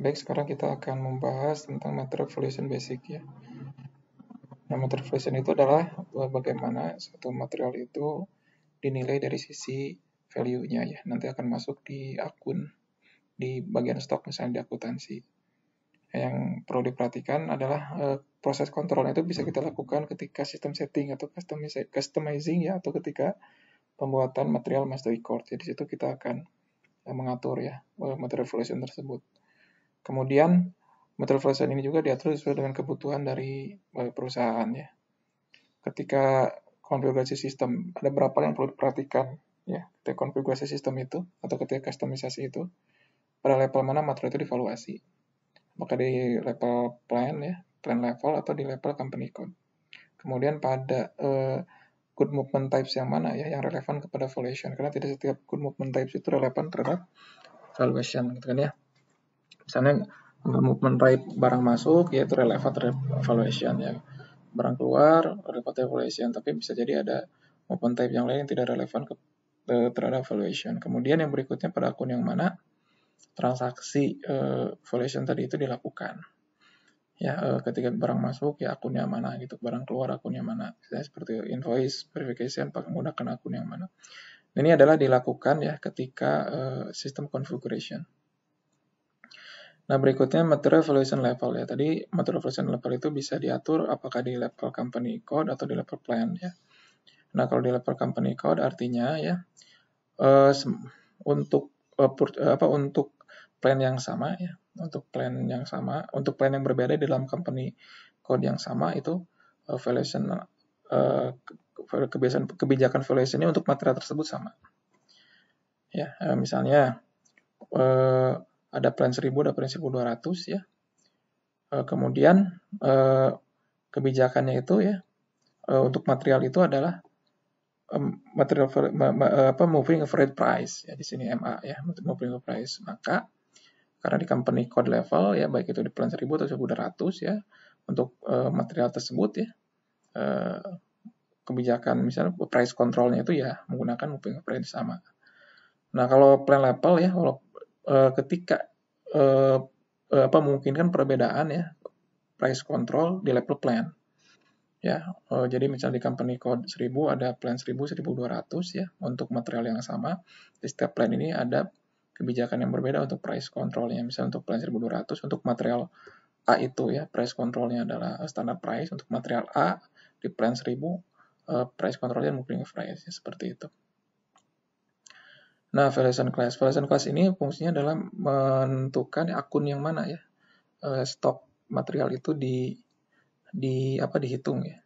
Baik, sekarang kita akan membahas tentang material valuation basic ya. Nah, material valuation itu adalah bagaimana satu material itu dinilai dari sisi value-nya ya. Nanti akan masuk di akun, di bagian stok misalnya di akuntansi. Yang perlu diperhatikan adalah proses kontrolnya itu bisa kita lakukan ketika sistem setting atau customizing ya, atau ketika pembuatan material master record. Jadi situ kita akan mengatur ya material valuation tersebut. Kemudian material valuation ini juga diatur sesuai dengan kebutuhan dari perusahaan ya. Ketika konfigurasi sistem, ada berapa yang perlu diperhatikan ya ketika konfigurasi sistem itu atau ketika customisasi itu, pada level mana material itu divaluasi. Apakah di level plan ya, plan level atau di level company code. Kemudian pada good movement types yang mana ya yang relevan kepada valuation, karena tidak setiap good movement types itu relevan terhadap valuation gitu kan ya. Misalnya movement type barang masuk yaitu relevan terhadap valuation ya. Barang keluar relevan valuation, tapi bisa jadi ada movement type yang lain yang tidak relevan terhadap valuation. Kemudian yang berikutnya pada akun yang mana transaksi valuation tadi itu dilakukan. Ya, ketika barang masuk ya akunnya mana gitu, barang keluar akunnya mana. Misalnya seperti invoice verification menggunakan akun yang mana. Ini adalah dilakukan ya ketika sistem configuration. Nah, berikutnya material valuation level ya. Tadi material valuation level itu bisa diatur apakah di level company code atau di level plan ya. Nah, kalau di level company code artinya ya untuk plan yang sama ya, untuk plan yang berbeda di dalam company code yang sama itu valuation kebijakan valuation-nya untuk material tersebut sama. Ya, misalnya ada plan 1000, ada plan 1200 ya. Kemudian kebijakannya itu ya untuk material itu adalah material moving average price ya, di sini MA ya, moving average price. Maka karena di company code level ya, baik itu di plan 1000 atau 1200 ya, untuk material tersebut ya kebijakan misalnya price controlnya itu ya menggunakan moving average sama. Nah, kalau plan level ya, kalau ketika memungkinkan perbedaan ya price control di level plan. Ya, jadi misalnya di company code 1000 ada plan 1000, 1200 ya untuk material yang sama. Di setiap plan ini ada kebijakan yang berbeda untuk price controlnya. Misalnya untuk plan 1200 untuk material A itu ya price controlnya adalah standard price. Untuk material A di plan 1000 price controlnya moving average ya, seperti itu. Nah, valuation class ini fungsinya adalah menentukan akun yang mana ya stok material itu dihitung ya.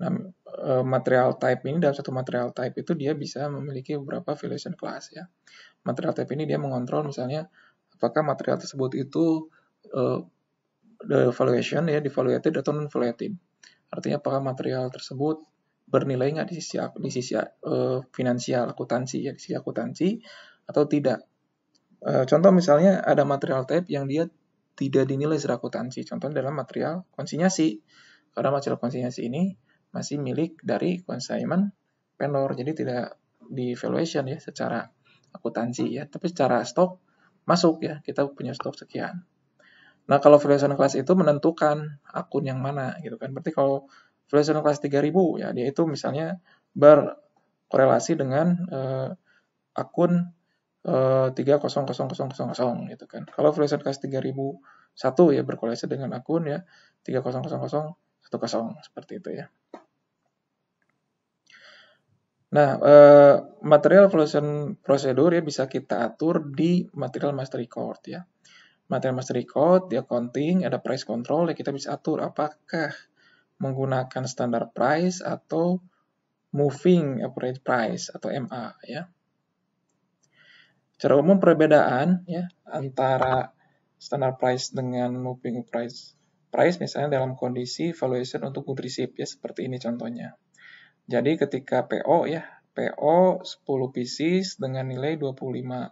Nah, material type ini, dalam satu material type itu dia bisa memiliki beberapa valuation class ya. Material type ini dia mengontrol misalnya apakah material tersebut itu valuation ya, devaluated atau non valuated. Artinya apakah material tersebut bernilai nggak di sisi finansial akuntansi ya, di sisi akuntansi atau tidak. Contoh misalnya ada material type yang dia tidak dinilai secara akuntansi. Contohnya dalam material konsinyasi. Karena material konsinyasi ini masih milik dari consignment vendor, jadi tidak di valuation ya secara akuntansi ya, tapi secara stok masuk ya, kita punya stok sekian. Nah, kalau valuation class itu menentukan akun yang mana gitu kan. Berarti kalau valuation class 3000 ya, dia itu misalnya berkorelasi dengan akun 300000 gitu kan. Kalau valuation class 3001 ya berkorelasi dengan akun ya 300010 seperti itu ya. Nah, material valuation procedure ya bisa kita atur di material master record ya. Material master record, di accounting, ada price control ya, kita bisa atur apakah menggunakan standard price atau moving average price atau MA ya. Secara umum perbedaan ya antara standard price dengan moving price misalnya dalam kondisi valuation untuk good receipt ya, seperti ini contohnya. Jadi ketika PO ya, PO 10 pieces dengan nilai 25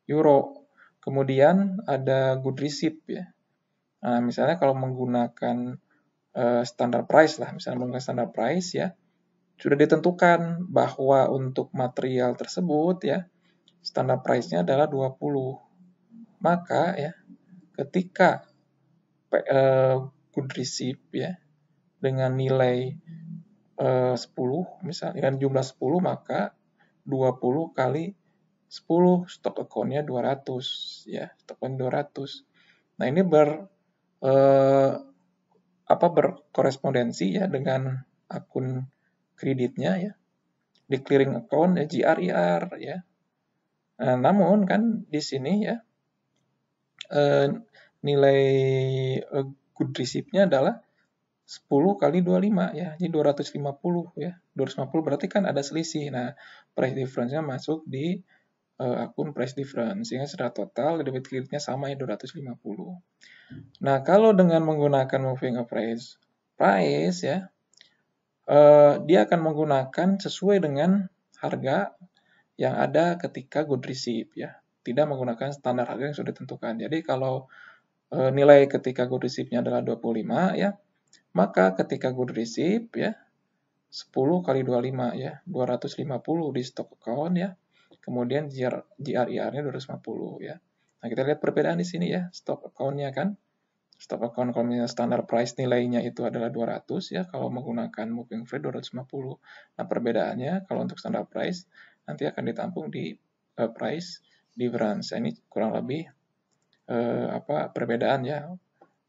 euro. Kemudian ada good receipt ya. Nah, misalnya kalau menggunakan standard price lah, misalnya menggunakan standard price ya, sudah ditentukan bahwa untuk material tersebut ya, standard price-nya adalah 20. Maka ya, ketika good receipt ya dengan nilai 10 misalnya dengan jumlah 10, maka 20 kali 10 stock account-nya 200 ya, stock account 200. Nah, ini berkorespondensi ya dengan akun kreditnya ya, di clearing account ya, GRIR ya. Nah, namun kan di sini ya nilai good receipt-nya adalah 10 kali 25 ya, jadi 250 ya. 250 berarti kan ada selisih. Nah, price difference-nya masuk di akun price difference, sehingga secara total debit credit-nya sama ya 250. Nah, kalau dengan menggunakan moving average price ya, dia akan menggunakan sesuai dengan harga yang ada ketika good receipt ya, tidak menggunakan standar harga yang sudah ditentukan. Jadi kalau nilai ketika good receipt-nya adalah 25 ya, maka ketika good receipt ya 10 kali 25 ya, 250 di stock account ya. Kemudian GRIR-nya 250 ya. Nah, kita lihat perbedaan di sini ya, stock account-nya kan. Stock account kalau misalnya standar price nilainya itu adalah 200 ya, kalau menggunakan moving average 250. Nah, perbedaannya kalau untuk standar price nanti akan ditampung di price difference. Ini kurang lebih perbedaan ya,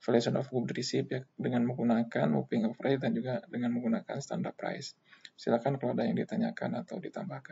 valuation of good receipt ya, dengan menggunakan moving average dan juga dengan menggunakan standard price. Silakan kalau ada yang ditanyakan atau ditambahkan.